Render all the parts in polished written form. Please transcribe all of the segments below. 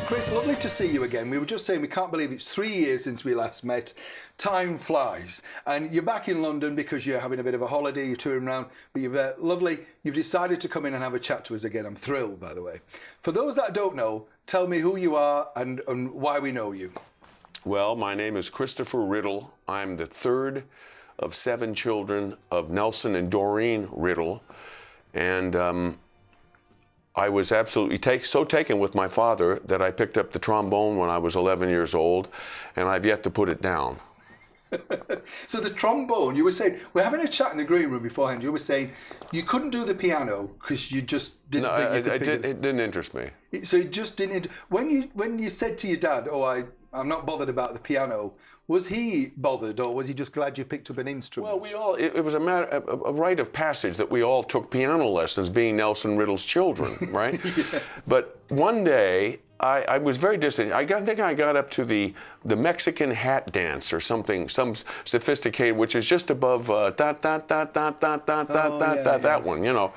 Chris, lovely to see you again. We were just saying we can't believe it's 3 years since we last met. Time flies. And you're back in London because you're having a bit of a holiday, you're touring around, but you've decided to come in and have a chat to us again. I'm thrilled, by the way. For those that don't know, tell me who you are and why we know you. Well, my name is Christopher Riddle. I'm the third of 7 children of Nelson and Doreen Riddle. And I was absolutely so taken with my father that I picked up the trombone when I was 11 years old, and I've yet to put it down. So the trombone, you were saying, we're having a chat in the green room beforehand, you were saying you couldn't do the piano because you just didn't think you could pick it. It didn't interest me. So it just didn't, when you said to your dad, I'm not bothered about the piano, was he bothered or was he just glad you picked up an instrument? Well, it was a rite of passage that we all took piano lessons being Nelson Riddle's children, right? Yeah. But one day, I was very distant. I think I got up to the Mexican hat dance or something, some sophisticated, which is just above that one, you know.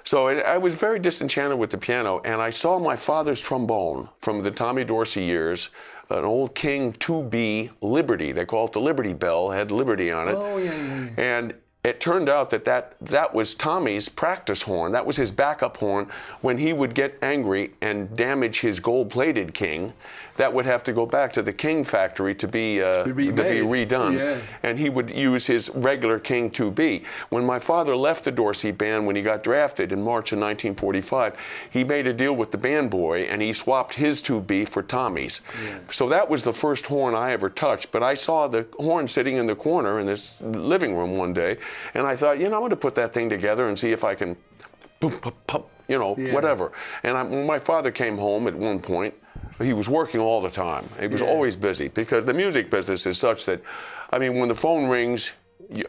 So I was very disenchanted with the piano, and I saw my father's trombone from the Tommy Dorsey years, an old King 2B Liberty. They call it the Liberty Bell, had Liberty on it. Oh, yeah. And it turned out that was Tommy's practice horn. That was his backup horn when he would get angry and damage his gold-plated King. That would have to go back to the King factory to be redone. Yeah. And he would use his regular King 2B. When my father left the Dorsey band when he got drafted in March of 1945, he made a deal with the band boy and he swapped his 2B for Tommy's. Yeah. So that was the first horn I ever touched. But I saw the horn sitting in the corner in this living room one day, and I thought, I'm going to put that thing together and see if I can, whatever. And when my father came home at one point, he was working all the time. He was always busy because the music business is such that, when the phone rings,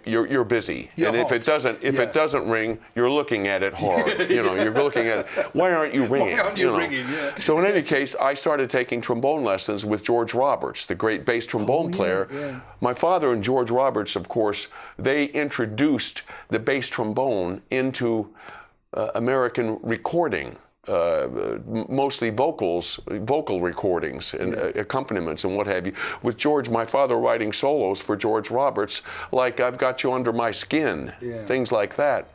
you're busy. And if it doesn't ring, you're looking at it hard. You're looking at it. Why aren't you ringing? Why aren't you ringing? Yeah. So in any case, I started taking trombone lessons with George Roberts, the great bass trombone player. Yeah. My father and George Roberts, of course, they introduced the bass trombone into American recording. Mostly vocal recordings and accompaniments and what have you. With George, my father writing solos for George Roberts, like I've Got You Under My Skin, things like that.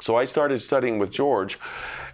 So I started studying with George,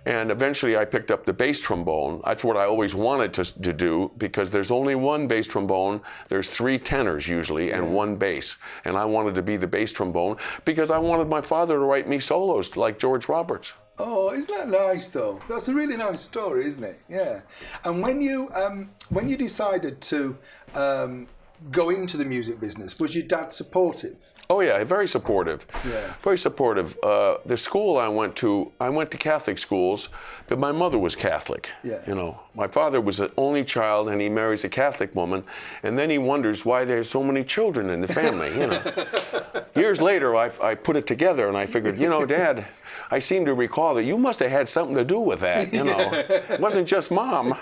and eventually I picked up the bass trombone. That's what I always wanted to do, because there's only one bass trombone, there's 3 tenors usually, and 1 bass. And I wanted to be the bass trombone because I wanted my father to write me solos like George Roberts. Oh, isn't that nice, though? That's a really nice story, isn't it? Yeah. And when you decided to go into the music business, was your dad supportive? Oh yeah, very supportive. Yeah. Very supportive. The school I went to Catholic schools, but my mother was Catholic. Yeah. My father was an only child, and he marries a Catholic woman, and then he wonders why there's so many children in the family. Years later, I put it together, and I figured, Dad, I seem to recall that you must have had something to do with that. It wasn't just Mom.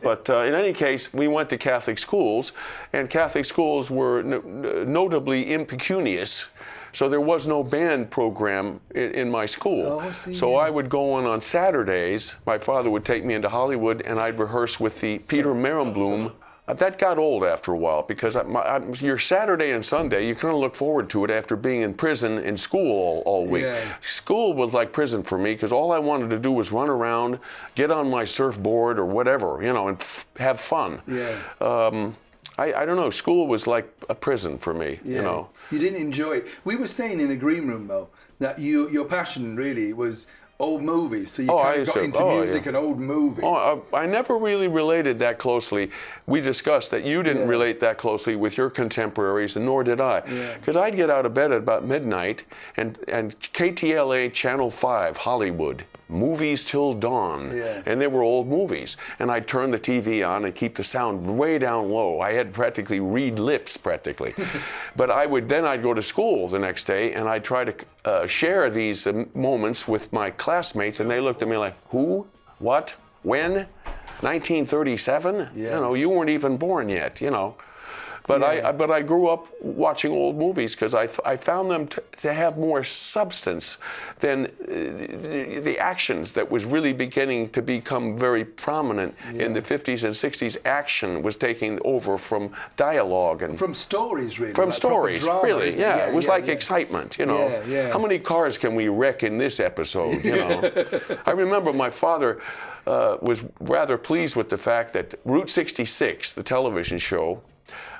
But in any case, we went to Catholic schools, and Catholic schools were notably impecunious. So there was no band program in my school. Oh, I see, so I would go on Saturdays. My father would take me into Hollywood, and I'd rehearse with the Peter Merenblum. That got old after a while, because your Saturday and Sunday, you kind of look forward to it after being in prison in school all week. Yeah. School was like prison for me, because all I wanted to do was run around, get on my surfboard or whatever, and have fun. Yeah. I don't know, school was like a prison for me, You didn't enjoy it. We were saying in the green room, though, that your passion really was old movies, so you kind of got into music and old movies. I never really related that closely. We discussed that you didn't relate that closely with your contemporaries, and nor did I. Because I'd get out of bed at about midnight, and KTLA Channel 5, Hollywood, Movies Till Dawn. And they were old movies. And I'd turn the TV on and keep the sound way down low. I had practically reed lips, practically. But I'd go to school the next day, and I'd try to share these moments with my classmates, and they looked at me like, who? What? When? 1937? You know, you weren't even born yet, you know. But I grew up watching old movies because I found them to have more substance than the actions that was really beginning to become very prominent in the 50s and 60s. Action was taking over from dialogue and from stories, really. From like stories, drama, really. It was like excitement, you know. How many cars can we wreck in this episode? You know. I remember my father was rather pleased with the fact that Route 66, the television show.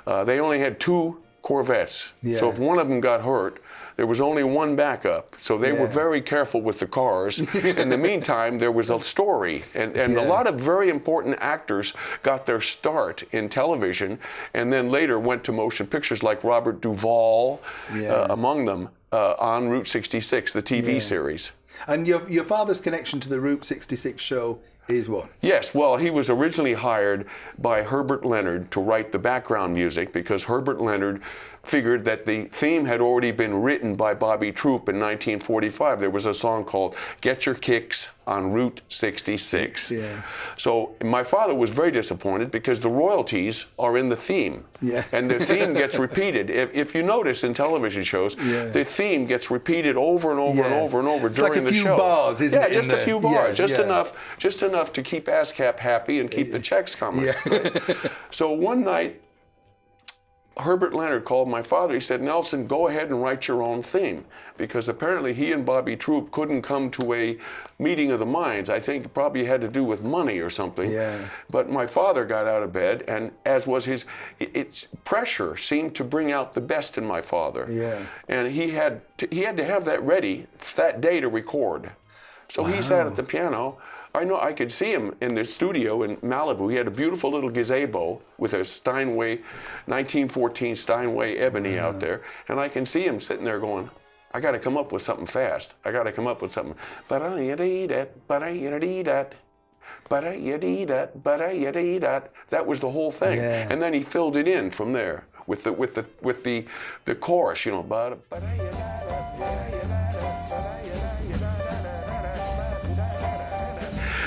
They only had 2 Corvettes, so if one of them got hurt, there was only one backup. So they were very careful with the cars. In the meantime, there was a story, and a lot of very important actors got their start in television, and then later went to motion pictures, like Robert Duvall, among them, on Route 66, the TV series. And your father's connection to the Route 66 show is what? Yes, well, he was originally hired by Herbert Leonard to write the background music because Herbert Leonard figured that the theme had already been written by Bobby Troup in 1945. There was a song called Get Your Kicks on Route 66. So my father was very disappointed because the royalties are in the theme. And the theme gets repeated. If you notice in television shows, the theme gets repeated over and over and over and over during the show. It's like a few bars, isn't it? Yeah, just a few bars. Just enough to keep ASCAP happy and keep the checks coming. Right? So one night, Herbert Leonard called my father. He said, Nelson, go ahead and write your own theme. Because apparently he and Bobby Troup couldn't come to a meeting of the minds. I think it probably had to do with money or something. But my father got out of bed, and as was its pressure seemed to bring out the best in my father. And he had to have that ready that day to record. So he sat at the piano. I could see him in the studio in Malibu. He had a beautiful little gazebo with a Steinway, 1914 Steinway ebony out there. And I can see him sitting there going, I got to come up with something fast. I got to come up with something. That was the whole thing. And then he filled it in from there with the chorus, you know.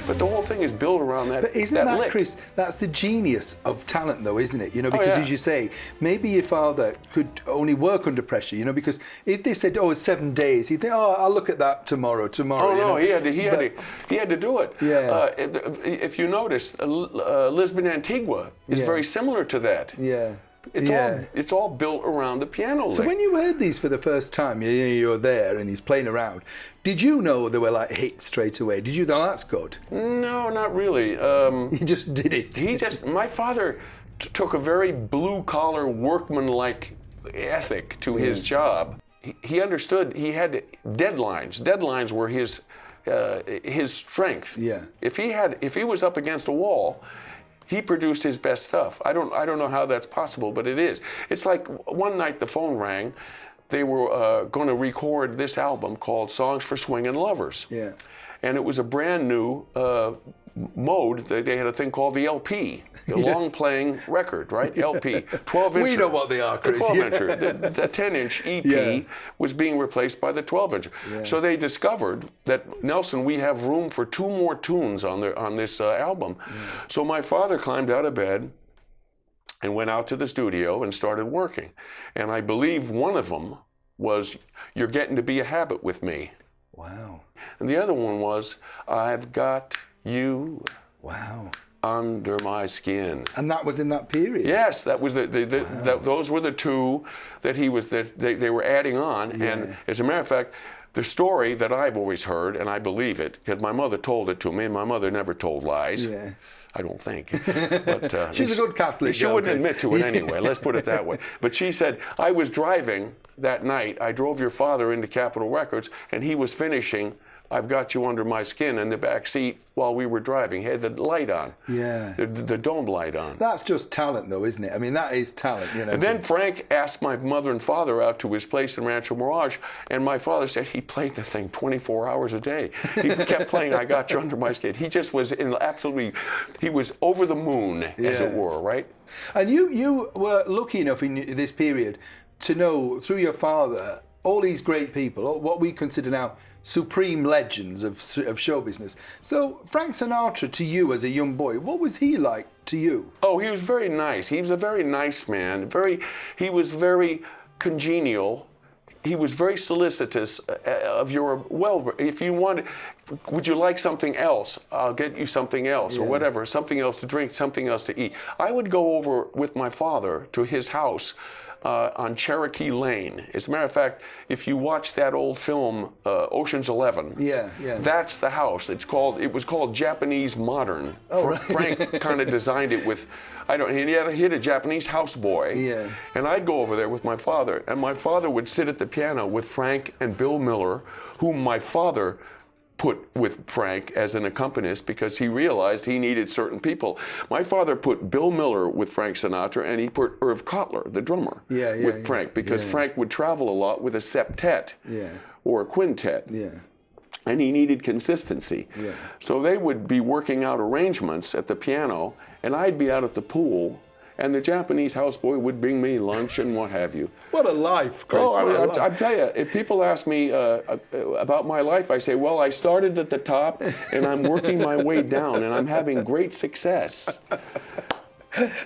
But the whole thing is built around that. But isn't that lick. Chris? That's the genius of talent, though, isn't it? You know, because as you say, maybe your father could only work under pressure. You know, because if they said, "Oh, it's 7 days," he'd think, "Oh, I'll look at that tomorrow." Oh no, you know? he had to do it. If you notice, Lisbon Antigua is very similar to that. It's all built around the piano. So when you heard these for the first time, you're there and he's playing around. Did you know they were like hits straight away? Did you know that's good? No, not really. He just did it. My father took a very blue-collar, workman-like ethic to his job. He understood he had deadlines. Deadlines were his strength. If he was up against a wall, he produced his best stuff. I don't know how that's possible, but it is. It's like one night the phone rang. They were going to record this album called Songs for Swingin' Lovers. And it was a brand new mode. They had a thing called the LP, the long-playing record, right? LP, 12-incher. We know what they are, Chris. The 12-incher. The 10-inch EP was being replaced by the 12-incher. So they discovered that, Nelson, we have room for 2 more tunes on this album. So my father climbed out of bed and went out to the studio and started working. And I believe one of them was, You're Getting to Be a Habit with Me. Wow. And the other one was, I've Got You Under My Skin. And that was in that period? Yes, that was those were the 2 that they were adding on. And as a matter of fact, the story that I've always heard, and I believe it, because my mother told it to me, and my mother never told lies. I don't think. But, she's a good Catholic. She wouldn't admit to it anyway, let's put it that way. But she said, I was driving that night, I drove your father into Capitol Records, and he was finishing I've Got You Under My Skin in the back seat while we were driving. Had the light on. Yeah. The dome light on. That's just talent, though, isn't it? I mean, that is talent, you know. And then Frank asked my mother and father out to his place in Rancho Mirage, and my father said he played the thing 24 hours a day. He kept playing I Got You Under My Skin. He just was he was over the moon, as it were, right? And you were lucky enough in this period to know, through your father, all these great people, what we consider now supreme legends of show business. So Frank Sinatra, to you as a young boy, what was he like to you? Oh, he was very nice. He was a very nice man. He was very congenial. He was very solicitous of your if you wanted, would you like something else? I'll get you something else, or whatever, something else to drink, something else to eat. I would go over with my father to his house on Cherokee Lane. As a matter of fact, if you watch that old film, Ocean's 11, that's the house. It was called Japanese Modern. Oh, right. Frank kind of designed it with, he had a Japanese houseboy. Yeah. And I'd go over there with my father, and my father would sit at the piano with Frank and Bill Miller, whom my father put with Frank as an accompanist because he realized he needed certain people. My father put Bill Miller with Frank Sinatra, and he put Irv Cotler, the drummer, with Frank, because Frank would travel a lot with a septet or a quintet. And he needed consistency. So they would be working out arrangements at the piano, and I'd be out at the pool, and the Japanese houseboy would bring me lunch and what have you. What a life, Chris. I tell you, if people ask me about my life, I say, well, I started at the top, and I'm working my way down, and I'm having great success.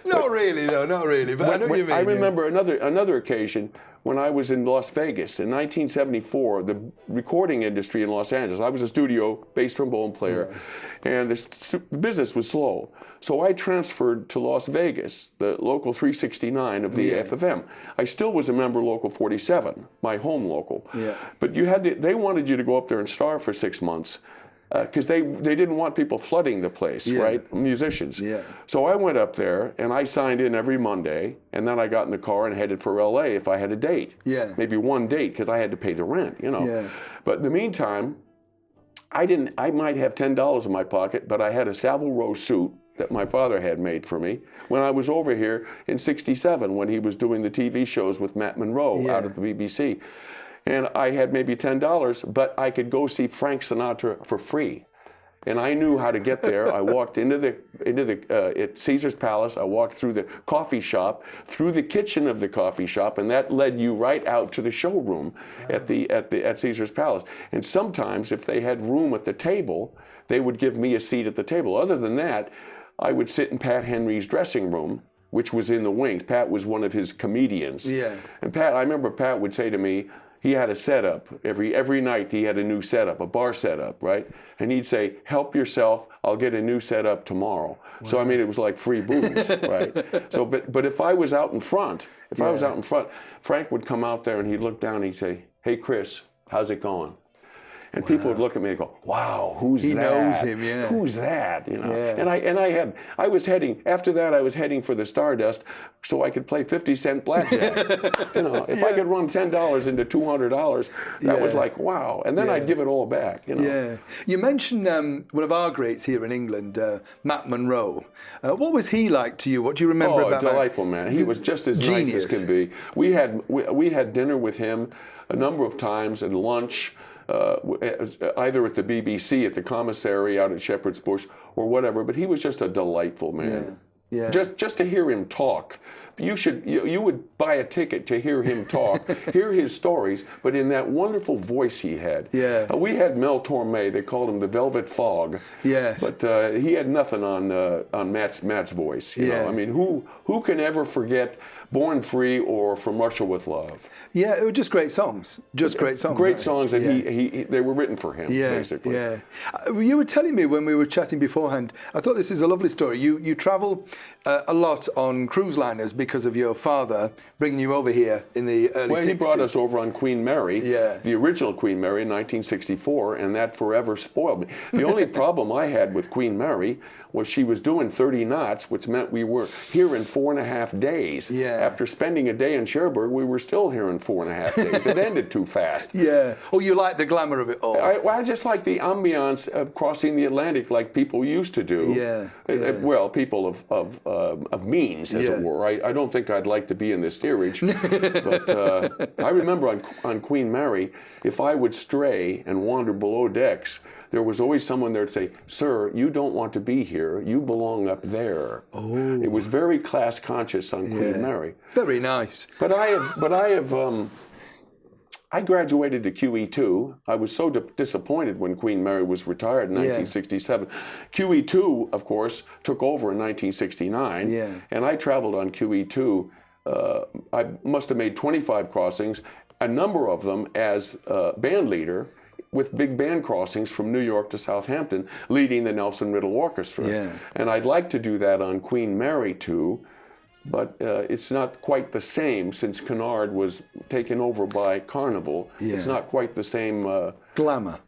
Not really, though, not really. But I know what you mean. I remember another occasion when I was in Las Vegas in 1974, the recording industry in Los Angeles. I was a studio bass trombone player, and the business was slow. So I transferred to Las Vegas, the local 369 of the AFM. I still was a member local 47, my home local. But they wanted you to go up there and star for 6 months. Because they didn't want people flooding the place, right? Musicians. So I went up there and I signed in every Monday, and then I got in the car and headed for LA if I had a date. Maybe one date, because I had to pay the rent, you know. But in the meantime, I might have $10 in my pocket, but I had a Savile Row suit that my father had made for me when I was over here in '67 when he was doing the TV shows with Matt Monro out at the BBC. And I had maybe $10, but I could go see Frank Sinatra for free. And I knew how to get there. I walked at Caesar's Palace. I walked through the coffee shop, through the kitchen of the coffee shop, and that led you right out to the showroom at Caesar's Palace. And sometimes, if they had room at the table, they would give me a seat at the table. Other than that, I would sit in Pat Henry's dressing room, which was in the wings. Pat was one of his comedians. And I remember Pat would say to me, he had a setup. Every night he had a new setup, a bar setup, right? And he'd say, help yourself, I'll get a new setup tomorrow. So I mean, it was like free booze, right? So, but if I was out in front, Frank would come out there and he'd look down and he'd say, hey Chris, how's it going? And people would look at me and go, wow, who's that? He knows him, Who's that? You know. And I was heading for the Stardust so I could play 50-cent blackjack. You know, if I could run $10 into $200, that was like, wow. And then I'd give it all back, you know. You mentioned one of our greats here in England, Matt Monro. What was he like to you? What do you remember about him? Oh, delightful man. He was just as nice as can be. We had dinner with him a number of times at lunch. Either at the BBC, at the commissary out at Shepherd's Bush, or whatever. But he was just a delightful man. Just to hear him talk. You would buy a ticket to hear him talk, hear his stories, but in that wonderful voice he had. We had Mel Torme. They called him the Velvet Fog. But he had nothing on Matt's voice. You know? I mean, who can ever forget Born Free or From Russia with Love? Yeah, it were just great songs. Great songs, and they were written for him, basically. You were telling me when we were chatting beforehand, I thought this is a lovely story. You travel a lot on cruise liners because of your father bringing you over here in the early 60s. Well, he brought us over on Queen Mary, the original Queen Mary in 1964, and that forever spoiled me. The only problem I had with Queen Mary was she was doing 30 knots, which meant we were here in 4.5 days. after spending a day in Cherbourg, we were still here in 4.5 days. It ended too fast. Yeah. Oh, you like the glamour of it all. I just like the ambiance of crossing the Atlantic like people used to do. Yeah. Well, people of means, as it were. I don't think I'd like to be in the steerage. But I remember on Queen Mary, if I would stray and wander below decks, there was always someone there to say, "Sir, you don't want to be here. You belong up there." Oh. It was very class conscious on Queen Mary. Very nice. But I graduated to QE2. I was so disappointed when Queen Mary was retired in 1967. QE2, of course, took over in 1969. Yeah. And I traveled on QE2. I must have made 25 crossings, a number of them as band leader, with big band crossings from New York to Southampton, leading the Nelson Riddle Orchestra. Yeah. And I'd like to do that on Queen Mary too, but it's not quite the same since Cunard was taken over by Carnival. Yeah. It's not quite the same glamour.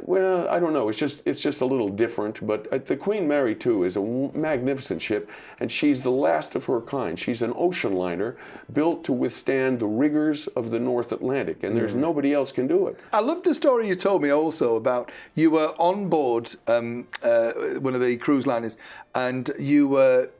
Well, I don't know. It's just a little different. But the Queen Mary too is a magnificent ship, and she's the last of her kind. She's an ocean liner built to withstand the rigors of the North Atlantic, and there's nobody else can do it. I love the story you told me also about you were on board one of the cruise liners, and you were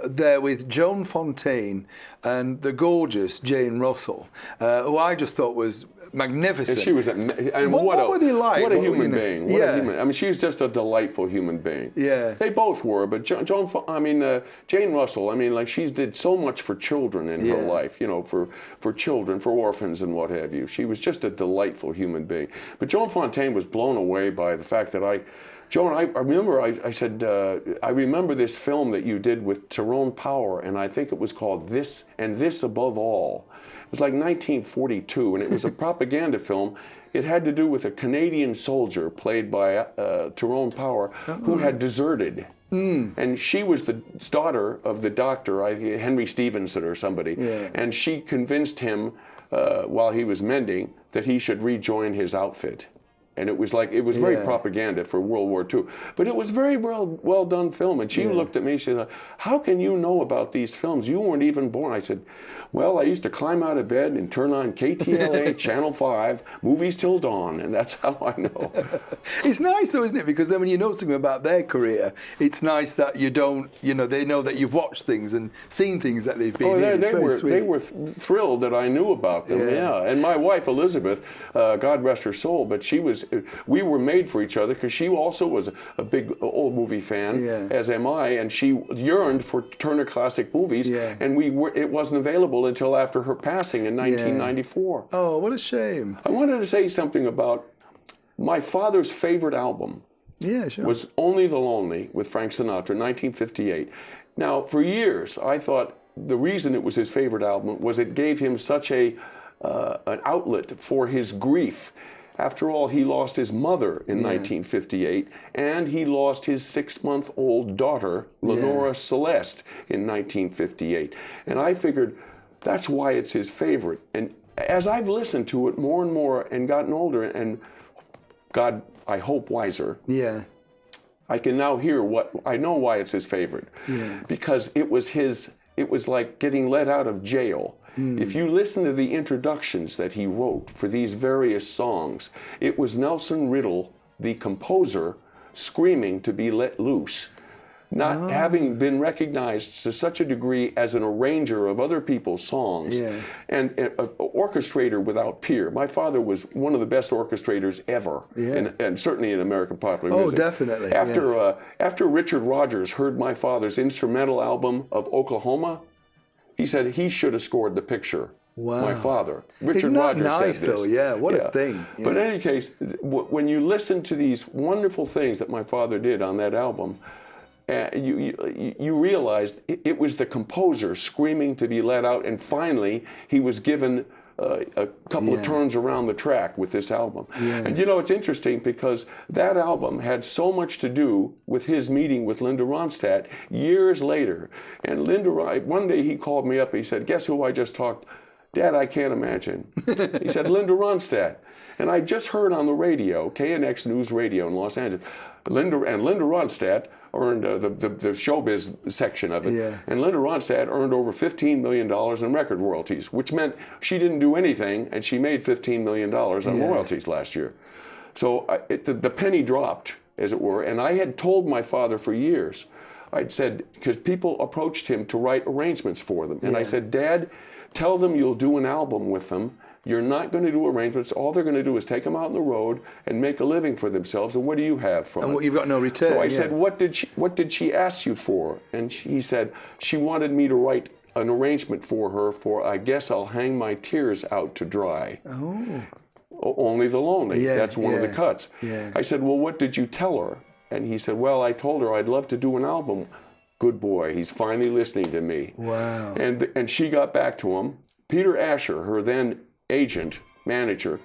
there with Joan Fontaine and the gorgeous Jane Russell, who I just thought was magnificent. And she was, what were they like? What a human being! I mean, she's just a delightful human being. Yeah, they both were. But Jane Russell. I mean, like she did so much for children in her life. You know, for children, for orphans, and what have you. She was just a delightful human being. But Joan Fontaine was blown away by the fact that Joan, I remember I said, I remember this film that you did with Tyrone Power, and I think it was called This and This Above All. It was like 1942, and it was a propaganda film. It had to do with a Canadian soldier played by Tyrone Power who had deserted. And she was the daughter of the doctor, Henry Stevenson or somebody, and she convinced him while he was mending that he should rejoin his outfit. And it was very propaganda for World War II. But it was very well done film. And she looked at me, she said, "How can you know about these films? You weren't even born." I said, "Well, I used to climb out of bed and turn on KTLA, Channel 5, Movies Till Dawn, and that's how I know." It's nice though, isn't it? Because then when you know something about their career, it's nice that you don't, they know that you've watched things and seen things that they've been in. It's very sweet. They were thrilled that I knew about them, And my wife, Elizabeth, God rest her soul, but we were made for each other because she also was a big old movie fan, as am I, and she yearned for Turner Classic Movies, and it wasn't available until after her passing in 1994. Oh, what a shame. I wanted to say something about my father's favorite album. Yeah, sure. Was Only the Lonely with Frank Sinatra, 1958. Now, for years, I thought the reason it was his favorite album was it gave him such an outlet for his grief. After all, he lost his mother in 1958, and he lost his 6-month-old daughter, Lenora Celeste, in 1958. And I figured that's why it's his favorite. And as I've listened to it more and more and gotten older and God, I hope, wiser, I can now hear I know why it's his favorite. Because it was like getting let out of jail. If you listen to the introductions that he wrote for these various songs, it was Nelson Riddle, the composer, screaming to be let loose. Not having been recognized to such a degree as an arranger of other people's songs and an orchestrator without peer. My father was one of the best orchestrators ever, and certainly in American popular music. Oh, definitely. After Richard Rodgers heard my father's instrumental album of Oklahoma, he said he should have scored the picture. Wow. My father. Richard Rodgers said this. Though? Yeah, what a thing. Yeah. But in any case, when you listen to these wonderful things that my father did on that album, you realized it was the composer screaming to be let out, and finally he was given a couple of turns around the track with this album. And it's interesting because that album had so much to do with his meeting with Linda Ronstadt years later. And one day he called me up, he said, "Guess who I just talked?" "Dad, I can't imagine." He said, "Linda Ronstadt." And I just heard on the radio, KNX News Radio in Los Angeles, Linda Ronstadt earned the showbiz section of it. Yeah. And Linda Ronstadt earned over $15 million in record royalties, which meant she didn't do anything, and she made $15 million on royalties last year. So the penny dropped, as it were, and I had told my father for years, I'd said, because people approached him to write arrangements for them, and I said, Dad, tell them you'll do an album with them. You're not going to do arrangements. All they're going to do is take them out on the road and make a living for themselves. And what do you have from it? And you've got no return. So I said, what did she ask you for? And he said, she wanted me to write an arrangement for her for I Guess I'll Hang My Tears Out to Dry. Oh. Only the Lonely. Yeah, That's one of the cuts. Yeah. I said, well, what did you tell her? And he said, well, I told her I'd love to do an album. Good boy. He's finally listening to me. Wow. And she got back to him. Peter Asher, her then agent, manager,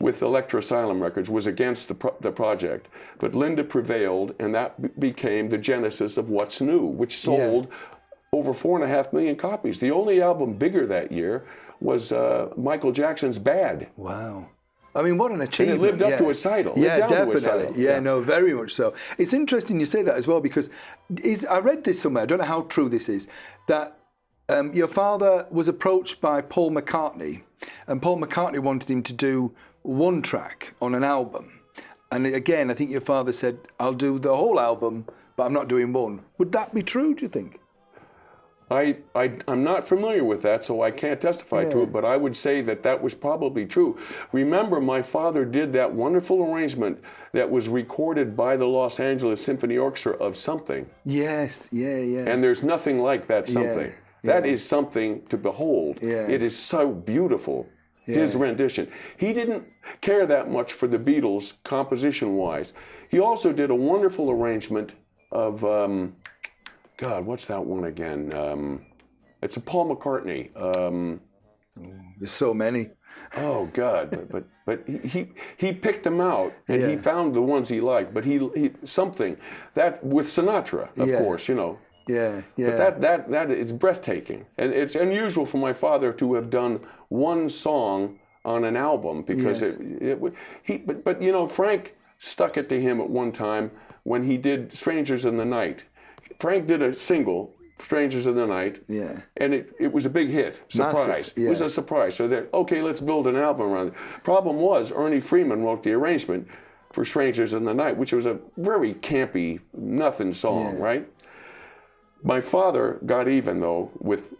with Elektra Asylum Records, was against the project. But Linda prevailed, and that became the genesis of What's New, which sold over 4.5 million copies. The only album bigger that year was Michael Jackson's Bad. Wow. I mean, what an achievement. And it lived up to its title. Yeah, definitely. Title. Yeah, no, very much so. It's interesting you say that as well, because I read this somewhere, I don't know how true this is, that your father was approached by Paul McCartney, and Paul McCartney wanted him to do one track on an album. And again, I think your father said, I'll do the whole album, but I'm not doing one. Would that be true, do you think? I'm not familiar with that, so I can't testify to it, but I would say that was probably true. Remember, my father did that wonderful arrangement that was recorded by the Los Angeles Symphony Orchestra of Something. Yes, yeah. And there's nothing like that Something. That is something to behold. Yeah. It is so beautiful, his rendition. He didn't care that much for the Beatles composition-wise. He also did a wonderful arrangement of, God, what's that one again? It's a Paul McCartney. There's so many. Oh God! But he picked them out and he found the ones he liked. But he something that with Sinatra, of course, you know. Yeah. But that is breathtaking, and it's unusual for my father to have done one song on an album because but you know, Frank stuck it to him at one time when he did Strangers in the Night. Frank did a single, Strangers in the Night, and it was a big hit. Surprise. Massive, It was a surprise. So they're, okay, let's build an album around it. Problem was, Ernie Freeman wrote the arrangement for Strangers in the Night, which was a very campy, nothing song, right? My father got even, though, with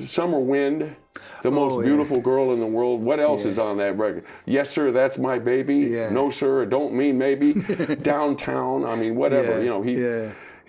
Summer Wind, the most beautiful girl in the world. What else is on that record? Yes, Sir, That's My Baby. No, Sir, Don't Mean Maybe. Downtown. I mean, whatever. You know, he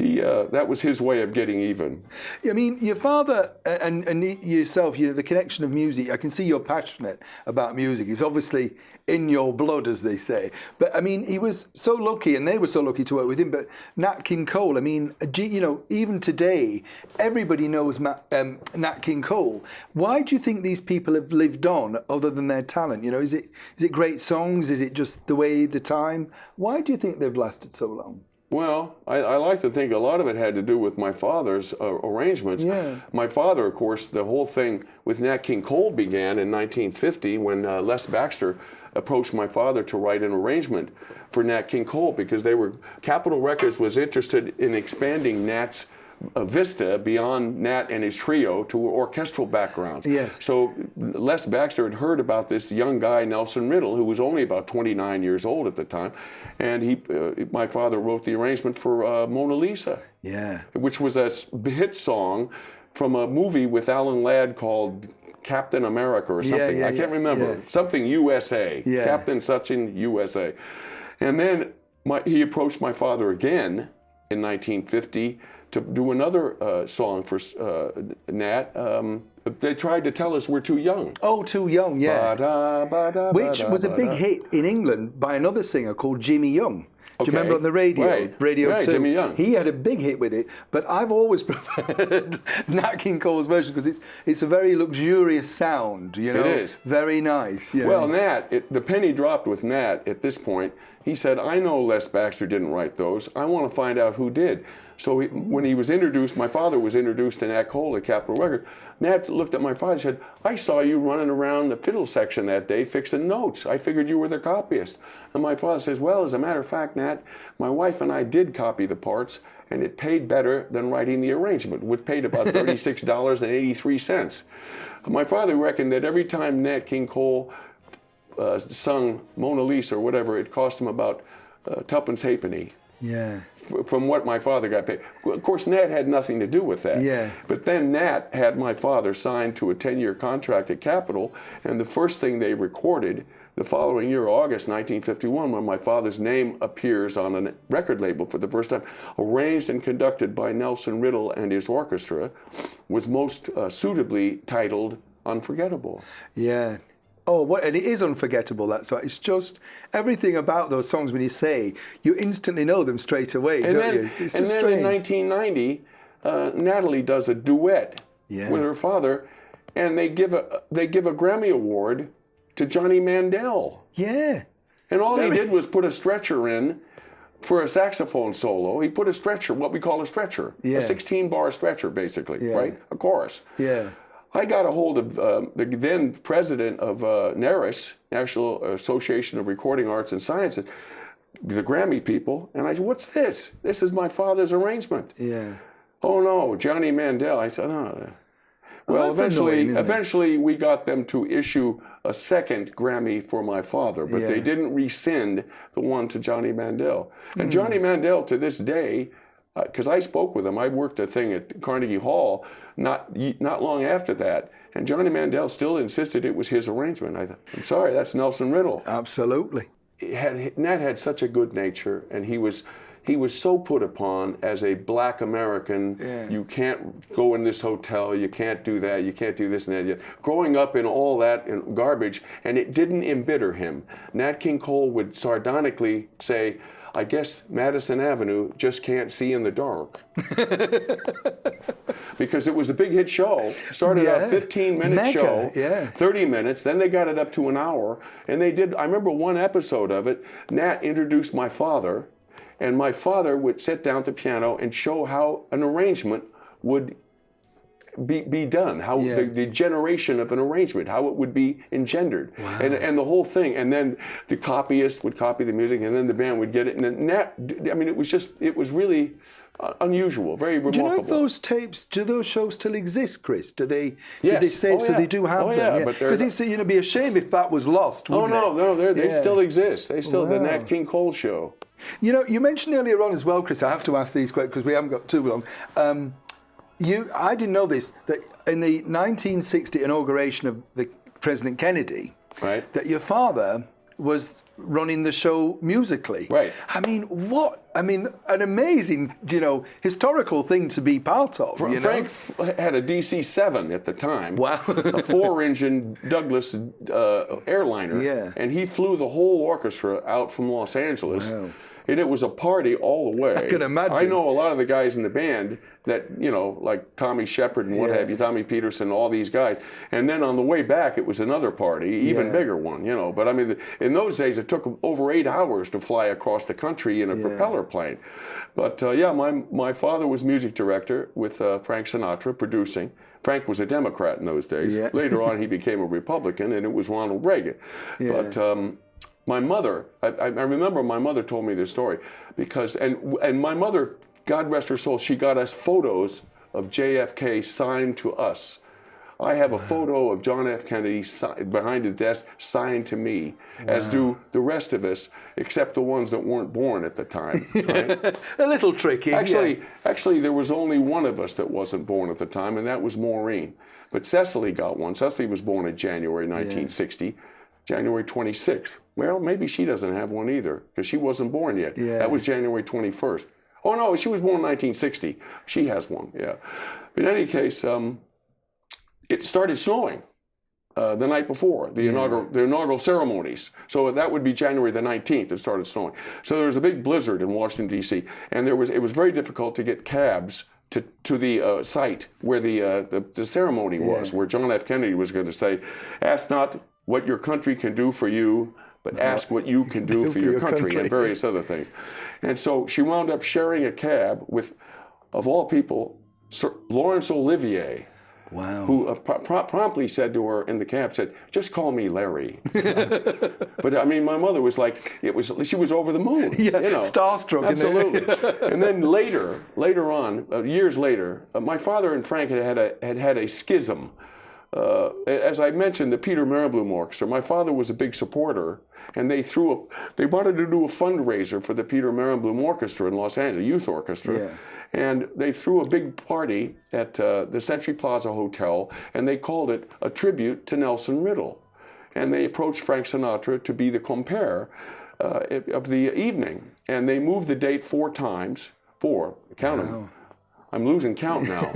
that was his way of getting even. I mean, your father and yourself, you know, the connection of music, I can see you're passionate about music. It's obviously in your blood, as they say. But, I mean, he was so lucky, and they were so lucky to work with him. But Nat King Cole, I mean, you know, even today, everybody knows Nat King Cole. Why do you think these people have lived on other than their talent? You know, is it great songs? Is it just the time? Why do you think they've lasted so long? Well, I like to think a lot of it had to do with my father's arrangements. My father, of course, the whole thing with Nat King Cole began in 1950 when Les Baxter approached my father to write an arrangement for Nat King Cole because Capitol Records was interested in expanding Nat's vista beyond Nat and his trio to orchestral backgrounds. So Les Baxter had heard about this young guy, Nelson Riddle, who was only about 29 years old at the time, and my father wrote the arrangement for Mona Lisa, which was a hit song from a movie with Alan Ladd called Captain America or something. I can't remember. Something USA. Captain Suchin USA. And then he approached my father again in 1950 to do another song for Nat. They tried to tell us we're too young. Oh, Too Young, which was a big hit in England by another singer called Jimmy Young. Do you remember on the radio? Radio 2. Jimmy Young. He had a big hit with it, but I've always preferred Nat King Cole's version because it's a very luxurious sound, you know? It is. Very nice. Yeah. Well, the penny dropped with Nat at this point. He said, I know Les Baxter didn't write those. I want to find out who did. So when he was introduced, my father was introduced to Nat Cole at Capitol Records. Nat looked at my father and said, I saw you running around the fiddle section that day fixing notes. I figured you were the copyist. And my father says, well, as a matter of fact, Nat, my wife and I did copy the parts, and it paid better than writing the arrangement, which paid about $36.83. My father reckoned that every time Nat King Cole sung Mona Lisa or whatever, it cost him about tuppence halfpenny. Yeah. From what my father got paid. Of course, Nat had nothing to do with that. Yeah. But then Nat had my father signed to a 10-year contract at Capitol, and the first thing they recorded the following year, August 1951, when my father's name appears on a record label for the first time, arranged and conducted by Nelson Riddle and his orchestra, was most suitably titled Unforgettable. Yeah. Oh, and it is unforgettable, that song. It's just everything about those songs when you say, you instantly know them straight away, don't you? It's just and then strange. in 1990, Natalie does a duet with her father, and they give a Grammy Award to Johnny Mandel. Yeah. And all he did was put a stretcher in for a saxophone solo. He put a stretcher, what we call a stretcher, a 16-bar stretcher, basically, right? A chorus. Yeah. I got a hold of the then president of NARIS, National Association of Recording Arts and Sciences, the Grammy people, and I said, what's this? This is my father's arrangement. Yeah. Oh no, Johnny Mandel. I said, oh. Well, annoying, eventually we got them to issue a second Grammy for my father, but they didn't rescind the one to Johnny Mandel. And Johnny Mandel, to this day, because I spoke with him, I worked a thing at Carnegie Hall not long after that, and Johnny Mandel still insisted it was his arrangement. I'm sorry, that's Nelson Riddle. Absolutely. Nat had such a good nature, and he was so put upon as a black American. Yeah. You can't go in this hotel, you can't do that, you can't do this and that. Growing up in all that garbage, and it didn't embitter him. Nat King Cole would sardonically say, I guess Madison Avenue just can't see in the dark. Because it was a big hit show. Started out a 15-minute show, 30 minutes, then they got it up to an hour. And they did, I remember one episode of it, Nat introduced my father, and my father would sit down at the piano and show how an arrangement would be done, how the generation of an arrangement, how it would be engendered, and the whole thing. And then the copyist would copy the music, and then the band would get it. And then Nat, I mean, it was really unusual, very remarkable. Do you know if those tapes, do those shows still exist, Chris? Do they? Yes. Did they save? So they do have them. Because it's be a shame if that was lost. Wouldn't it? No, they still exist. They still the Nat King Cole show. You know, you mentioned earlier on as well, Chris. I have to ask these questions because we haven't got too long. I didn't know this, that in the 1960 inauguration of the President Kennedy, that your father was running the show musically. Right. I mean, an amazing, historical thing to be part of. Frank had a DC-7 at the time. Wow. A 4-engine Douglas airliner. Yeah. And he flew the whole orchestra out from Los Angeles. Wow. And it was a party all the way. I can imagine. I know a lot of the guys in the band that, like Tommy Shepard and what have you, Tommy Peterson, all these guys. And then on the way back, it was another party, even bigger one, But I mean, in those days, it took over 8 hours to fly across the country in a propeller plane. But my father was music director with Frank Sinatra, producing. Frank was a Democrat in those days. Yeah. Later on, he became a Republican, and it was Ronald Reagan. Yeah. But my mother, I remember my mother told me this story because, and my mother, God rest her soul, she got us photos of JFK signed to us. I have a photo of John F. Kennedy behind his desk signed to me, as do the rest of us, except the ones that weren't born at the time. Right? A little tricky. Actually, there was only one of us that wasn't born at the time, and that was Maureen. But Cecily got one. Cecily was born in January 1960. January 26th. Well, maybe she doesn't have one either, because she wasn't born yet. Yeah. That was January 21st. Oh, no, she was born in 1960. She has one, In any case, it started snowing the night before, the inaugural ceremonies. So that would be January the 19th, it started snowing. So there was a big blizzard in Washington, D.C., and it was very difficult to get cabs to the site where the ceremony was, where John F. Kennedy was going to say, ask not what your country can do for you, but ask what you can do for your country, and various other things. And so she wound up sharing a cab with, of all people, Sir Laurence Olivier. Wow. who promptly said to her in the cab, said, "Just call me Larry." But I mean, my mother was like, she was over the moon. Yeah, you know. starstruck. Absolutely. And then later on, years later, my father and Frank had a schism. As I mentioned, the Peter Merenblum Orchestra, my father was a big supporter, and they wanted to do a fundraiser for the Peter Merenblum Orchestra in Los Angeles, youth orchestra. Yeah. And they threw a big party at the Century Plaza Hotel, and they called it a tribute to Nelson Riddle. And they approached Frank Sinatra to be the compere of the evening. And they moved the date 4 times. 4, count them. Wow. I'm losing count now.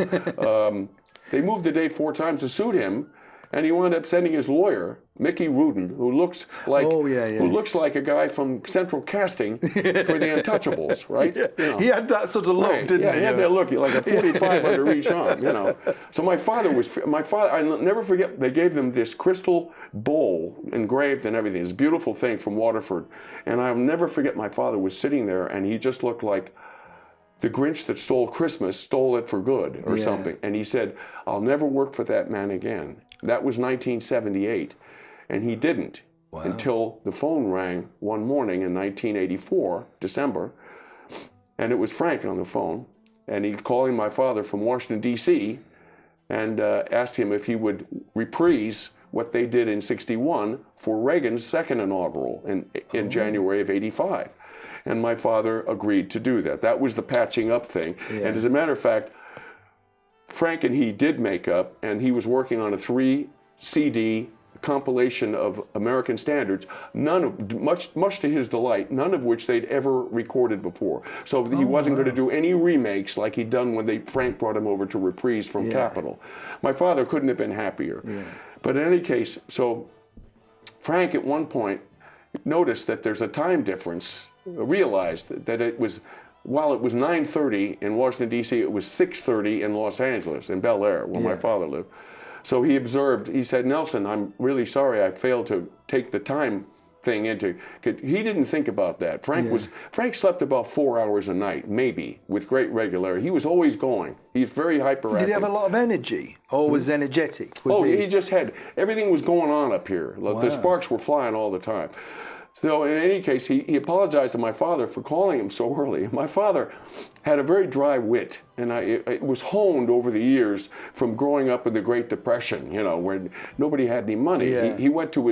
They moved the date 4 times to suit him, and he wound up sending his lawyer, Mickey Rudin, who looks like a guy from Central Casting for the Untouchables, right? Yeah. You know. He had that sort of look, Right. didn't Yeah, he? he had that look, like a 45 under each arm, you know. So my father, I'll never forget, they gave them this crystal bowl engraved and everything, this beautiful thing from Waterford. And I'll never forget, my father was sitting there, and he just looked like the Grinch that stole Christmas stole it for good or something. And he said, "I'll never work for that man again." That was 1978. And he didn't until the phone rang one morning in 1984, December. And it was Frank on the phone. And he calling my father from Washington, D.C., and asked him if he would reprise what they did in '61 for Reagan's second inaugural in January of '85. And my father agreed to do that. That was the patching up thing. Yeah. And as a matter of fact, Frank and he did make up, and he was working on a 3-CD compilation of American standards, much to his delight, none of which they'd ever recorded before. So he wasn't going to do any remakes like he'd done when Frank brought him over to reprise from Capitol. My father couldn't have been happier. Yeah. But in any case, so Frank at one point noticed that there's a time difference, realized that it was, while it was 9:30 in Washington, D.C., it was 6:30 in Los Angeles, in Bel Air, where my father lived. So he observed, he said, "Nelson, I'm really sorry I failed to take the time thing into," he didn't think about that. Frank slept about 4 hours a night, maybe, with great regularity. He was always going. He's very hyperactive. Did he have a lot of energy? Or was energetic? He just had, everything was going on up here. The sparks were flying all the time. So in any case, he apologized to my father for calling him so early. My father had a very dry wit, and it was honed over the years from growing up in the Great Depression, you know, where nobody had any money. Yeah. He went to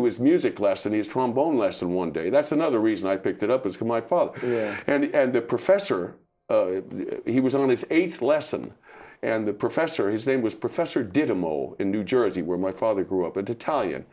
his music lesson, his trombone lesson one day. That's another reason I picked it up, is because my father. Yeah. And the professor, he was on his 8th lesson. And the professor, his name was Professor Didymo in New Jersey, where my father grew up, an Italian.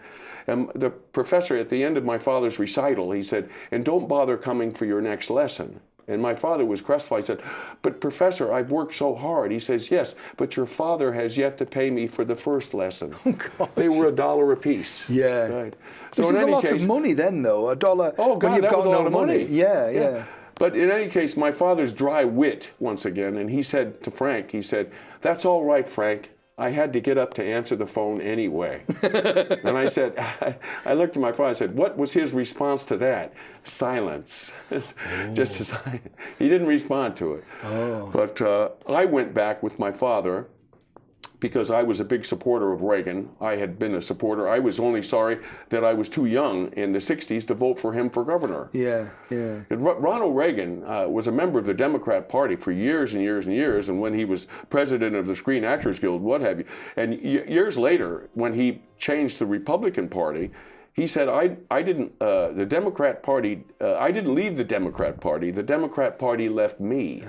And the professor, at the end of my father's recital, he said, "And don't bother coming for your next lesson." And my father was crestfallen. He said, "But Professor, I've worked so hard." He says, "Yes, but your father has yet to pay me for the first lesson." Oh, gosh. They were $1 a piece. Yeah. Right. So this is a lot of money then, though. $1. Oh, God, that was a lot of money. Yeah. But in any case, my father's dry wit, once again, and he said to Frank, he said, "That's all right, Frank. I had to get up to answer the phone anyway." And I said, I looked at my father and said, "What was his response to that?" Silence. Just as he didn't respond to it. Oh. But I went back with my father because I was a big supporter of Reagan. I had been a supporter. I was only sorry that I was too young in the 60s to vote for him for governor. Yeah. And Ronald Reagan was a member of the Democrat Party for years and years and years, and when he was president of the Screen Actors Guild, what have you. And years later, when he changed the Republican Party, he said, I didn't leave the Democrat Party, the Democrat Party left me.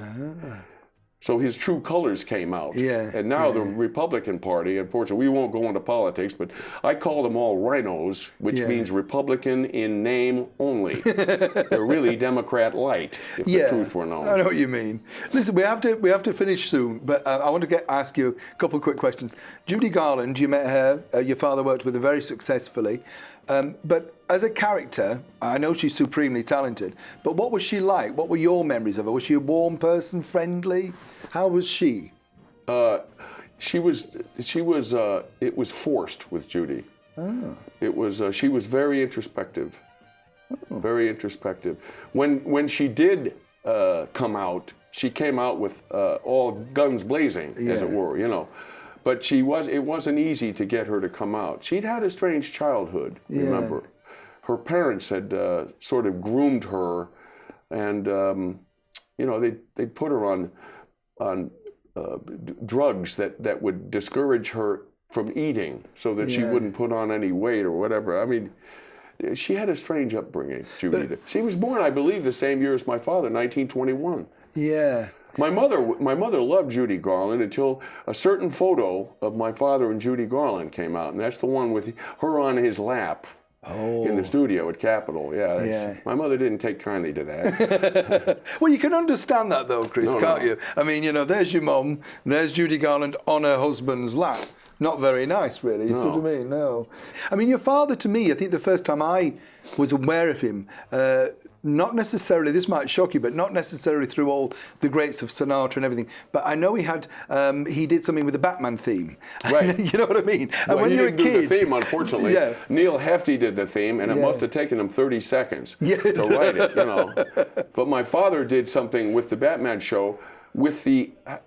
So his true colors came out. Yeah. And now the Republican Party, unfortunately, we won't go into politics, but I call them all rhinos, which means Republican in name only. They're really Democrat light, if the truth were known. I know what you mean. Listen, we have to finish soon, but I want to ask you a couple of quick questions. Judy Garland, you met her, your father worked with her very successfully. But as a character, I know she's supremely talented, but what was she like? What were your memories of her? Was she a warm person, friendly? How was she? It was forced with Judy. Oh. She was very introspective. Oh. Very introspective. When she did come out, she came out with all guns blazing, as it were, you know. But it wasn't easy to get her to come out. She'd had a strange childhood, remember. Her parents had sort of groomed her, and you know, they'd put her on drugs that would discourage her from eating, so that she wouldn't put on any weight or whatever. I mean, she had a strange upbringing, Judy. She was born, I believe, the same year as my father, 1921. Yeah. My mother loved Judy Garland until a certain photo of my father and Judy Garland came out, and that's the one with her on his lap in the studio at Capitol. Yeah. My mother didn't take kindly to that. Well, you can understand that though, Chris, can't you? I mean, you know, there's your mum, there's Judy Garland on her husband's lap. Not very nice, really. You see what I mean? No. I mean, your father, to me, I think the first time I was aware of him, not necessarily, this might shock you, but not necessarily through all the greats of Sinatra and everything, but I know he did something with the Batman theme. Right. You know what I mean? And well, when you're a kid... do the theme, unfortunately. Neil Hefti did the theme, and it must have taken him 30 seconds to write it, you know. But my father did something with the Batman show with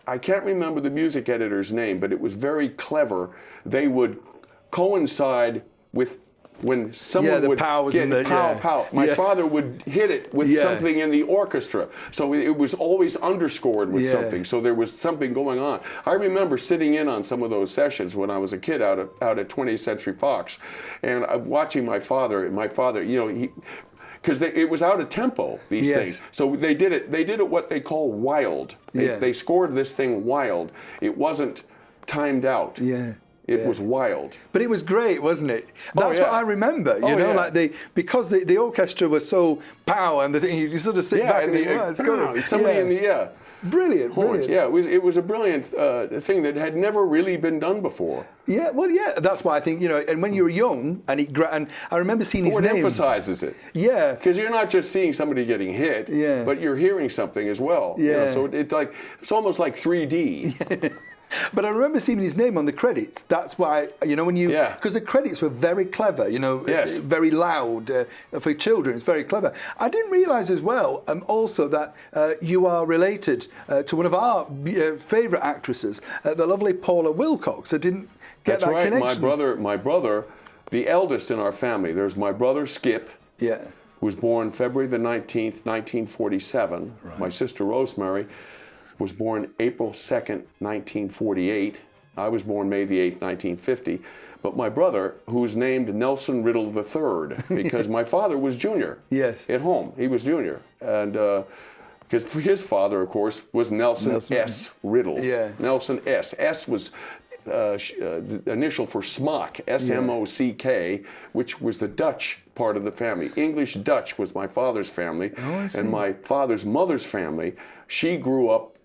I can't remember the music editor's name, but it was very clever. They would coincide with when someone would get pow. My father would hit it with something in the orchestra. So it was always underscored with something. So there was something going on. I remember sitting in on some of those sessions when I was a kid out at 20th Century Fox, and watching my father, you know, because it was out of tempo, these things. So they did it what they call wild. They scored this thing wild. It wasn't timed out. It was wild. But it was great, wasn't it? That's what I remember, you know, like because the orchestra was so power and the thing, you sort of sit back and think, well, it's good. Somebody in the, Brilliant, horns. brilliant. Yeah, it was a brilliant thing that had never really been done before. Yeah, well, that's why I think, you know, and when you were young, and I remember seeing his name. It emphasizes it. Yeah. Because you're not just seeing somebody getting hit, but you're hearing something as well. Yeah. You know, so it's almost like 3D. But I remember seeing his name on the credits. That's why, you know, because the credits were very clever, you know, very loud for children. It's very clever. I didn't realise as well, also that you are related to one of our favourite actresses, the lovely Paula Wilcox. I didn't get that connection. That's right. My brother, the eldest in our family. There's my brother Skip. Who was born February the 19th, 1947. Right. My sister Rosemary was born April 2nd, 1948. I was born May the 8th, 1950. But my brother, who's named Nelson Riddle III, because my father was junior at home. He was junior. And because his father, of course, was Nelson S. Riddle. Nelson S. S was the initial for Smock, S-M-O-C-K, which was the Dutch part of the family. English Dutch was my father's family. And my father's mother's family, she grew up,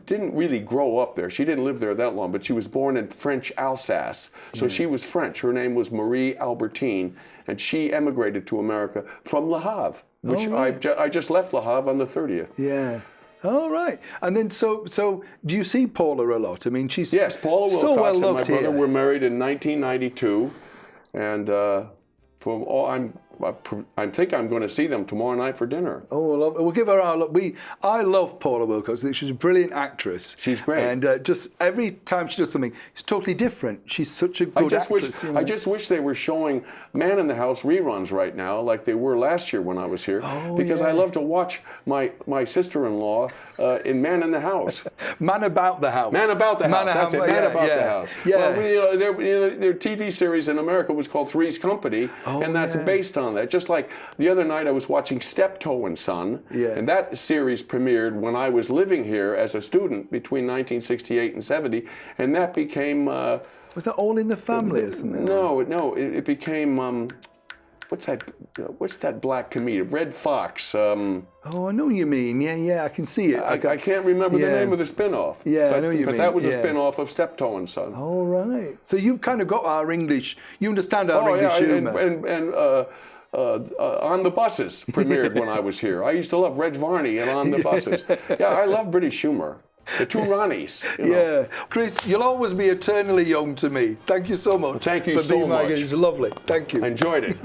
didn't really grow up there. She didn't live there that long, but she was born in French Alsace. So she was French. Her name was Marie Albertine, and she emigrated to America from Le Havre, which I just left Le Havre on the 30th. All right. And then, so do you see Paula a lot? I mean, she's Paula Wilcox so well loved and my brother were married in 1992, and I think I'm going to see them tomorrow night for dinner. Oh, we'll give her our look. I love Paula Wilcox. She's a brilliant actress. She's great. And just every time she does something, it's totally different. She's such a good actress. I just wish they were showing Man in the House reruns right now, like they were last year when I was here, because I love to watch my sister-in-law in Man in the House. Man About the House. Man About the House. That's it. Man About the House. Well, their TV series in America was called Three's Company, and that's based on that. Just like the other night I was watching Steptoe and Son, and that series premiered when I was living here as a student between 1968 and 70, and that became... was that All in the Family or something? No, it became... what's that black comedian? Red Fox. I know what you mean. Yeah, I can see it. I can't remember the name of the spin-off. I know what you mean. But that was a spin-off of Steptoe and Son. All right. So you've kind of got our English, you understand our English humour. And On the Buses premiered when I was here. I used to love Reg Varney and On the Buses. I love British humour. The two Ronnies. You know. Chris, you'll always be eternally young to me. Thank you so much. Thank you so much. It's lovely. Thank you. I enjoyed it.